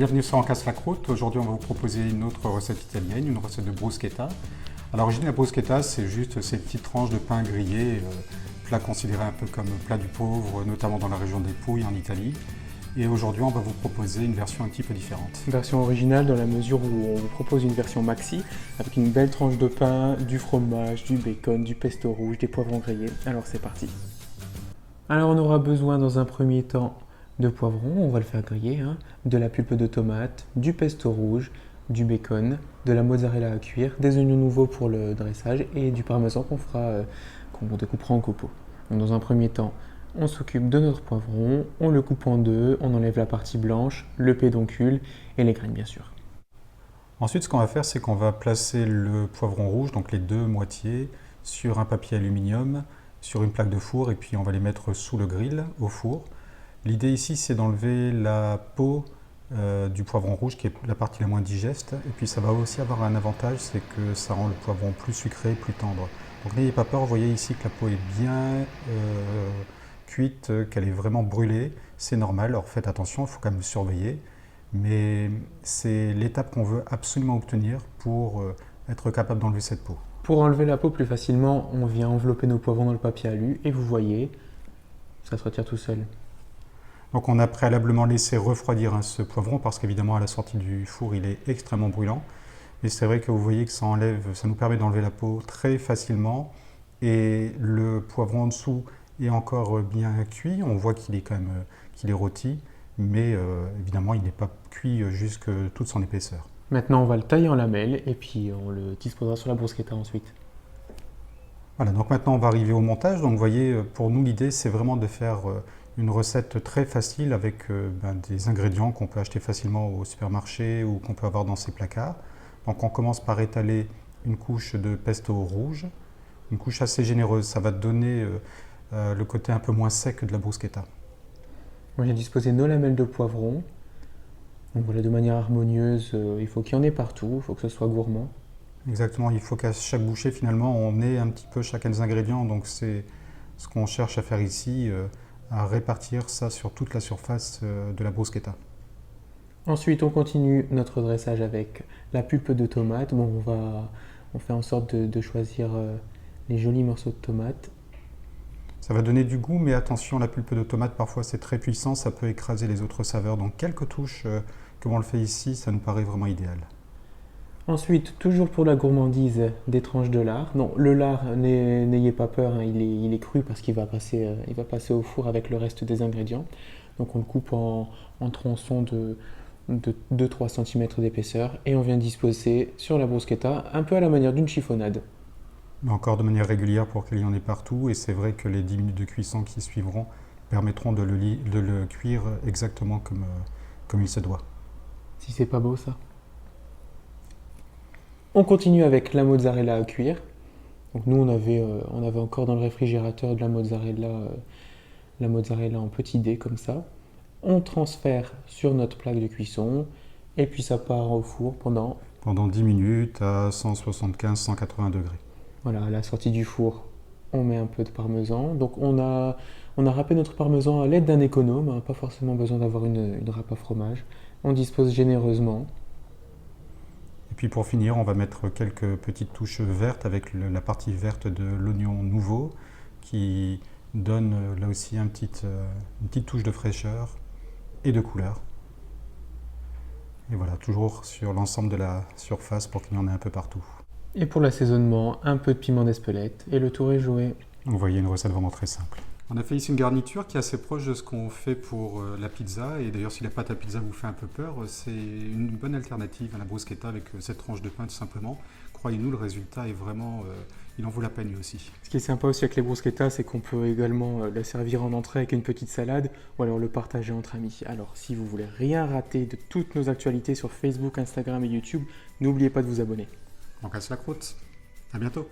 Bienvenue sur En casse la croûte. Aujourd'hui, on va vous proposer une autre recette italienne, une recette de bruschetta. À l'origine, la bruschetta, c'est juste ces petites tranches de pain grillé, plat considéré un peu comme plat du pauvre, notamment dans la région des Pouilles en Italie. Et aujourd'hui, on va vous proposer une version un petit peu différente. Version originale dans la mesure où on vous propose une version maxi avec une belle tranche de pain, du fromage, du bacon, du pesto rouge, des poivrons grillés. Alors c'est parti. Alors on aura besoin dans un premier temps de poivrons, on va le faire griller, de la pulpe de tomate, du pesto rouge, du bacon, de la mozzarella à cuire, des oignons nouveaux pour le dressage et du parmesan qu'on découpera en copeaux. Donc dans un premier temps, on s'occupe de notre poivron, on le coupe en deux, on enlève la partie blanche, le pédoncule et les graines bien sûr. Ensuite, ce qu'on va faire, c'est qu'on va placer le poivron rouge, donc les deux moitiés, sur un papier aluminium, sur une plaque de four, et puis on va les mettre sous le grill, au four. L'idée ici, c'est d'enlever la peau du poivron rouge, qui est la partie la moins digeste, et puis ça va aussi avoir un avantage, c'est que ça rend le poivron plus sucré, plus tendre. Donc n'ayez pas peur, vous voyez ici que la peau est bien cuite, qu'elle est vraiment brûlée, c'est normal, alors faites attention, il faut quand même le surveiller, mais c'est l'étape qu'on veut absolument obtenir pour être capable d'enlever cette peau. Pour enlever la peau plus facilement, on vient envelopper nos poivrons dans le papier alu et vous voyez, ça se retire tout seul. Donc on a préalablement laissé refroidir ce poivron parce qu'évidemment à la sortie du four il est extrêmement brûlant. Mais c'est vrai que vous voyez que ça nous permet d'enlever la peau très facilement et le poivron en dessous est encore bien cuit. On voit qu'il est quand même qu'il est rôti, mais évidemment il n'est pas cuit jusque toute son épaisseur. Maintenant on va le tailler en lamelles et puis on le disposera sur la bruschetta ensuite. Voilà, donc maintenant on va arriver au montage. Donc vous voyez, pour nous l'idée c'est vraiment de faire une recette très facile avec des ingrédients qu'on peut acheter facilement au supermarché ou qu'on peut avoir dans ses placards. Donc on commence par étaler une couche de pesto rouge, une couche assez généreuse, ça va donner le côté un peu moins sec de la bruschetta. On vient disposer nos lamelles de poivron. Donc voilà, de manière harmonieuse, il faut qu'il y en ait partout, il faut que ce soit gourmand. Exactement, il faut qu'à chaque bouchée finalement on ait un petit peu chacun des ingrédients, donc c'est ce qu'on cherche à faire ici, à répartir ça sur toute la surface de la bruschetta. Ensuite, on continue notre dressage avec la pulpe de tomate. Bon, on fait en sorte de choisir les jolis morceaux de tomate. Ça va donner du goût, mais attention, la pulpe de tomate, parfois c'est très puissant, ça peut écraser les autres saveurs. Donc quelques touches, comme on le fait ici, ça nous paraît vraiment idéal. Ensuite, toujours pour la gourmandise, des tranches de lard. Non, le lard, n'ayez pas peur, il est cru parce qu'il va passer au four avec le reste des ingrédients. Donc on le coupe en tronçons de 2-3 cm d'épaisseur et on vient disposer sur la bruschetta un peu à la manière d'une chiffonnade. Mais encore de manière régulière pour qu'il y en ait partout, et c'est vrai que les 10 minutes de cuisson qui suivront permettront de le cuire exactement comme il se doit. Si c'est pas beau ça. On continue avec la mozzarella à cuire. Donc nous on avait encore dans le réfrigérateur de la mozzarella en petits dés comme ça. On transfère sur notre plaque de cuisson et puis ça part au four pendant 10 minutes à 175-180 degrés. Voilà, à la sortie du four, on met un peu de parmesan. Donc on a râpé notre parmesan à l'aide d'un économe, pas forcément besoin d'avoir une râpe à fromage. On dispose généreusement. Et puis pour finir, on va mettre quelques petites touches vertes avec la partie verte de l'oignon nouveau qui donne là aussi une petite touche de fraîcheur et de couleur. Et voilà, toujours sur l'ensemble de la surface pour qu'il y en ait un peu partout. Et pour l'assaisonnement, un peu de piment d'Espelette et le tour est joué. Vous voyez une recette vraiment très simple. On a fait ici une garniture qui est assez proche de ce qu'on fait pour la pizza. Et d'ailleurs, si la pâte à pizza vous fait un peu peur, c'est une bonne alternative à la bruschetta avec cette tranche de pain tout simplement. Croyez-nous, le résultat est vraiment, il en vaut la peine lui aussi. Ce qui est sympa aussi avec les bruschettas, c'est qu'on peut également la servir en entrée avec une petite salade ou alors le partager entre amis. Alors si vous voulez rien rater de toutes nos actualités sur Facebook, Instagram et YouTube, n'oubliez pas de vous abonner. On casse la croûte. À bientôt.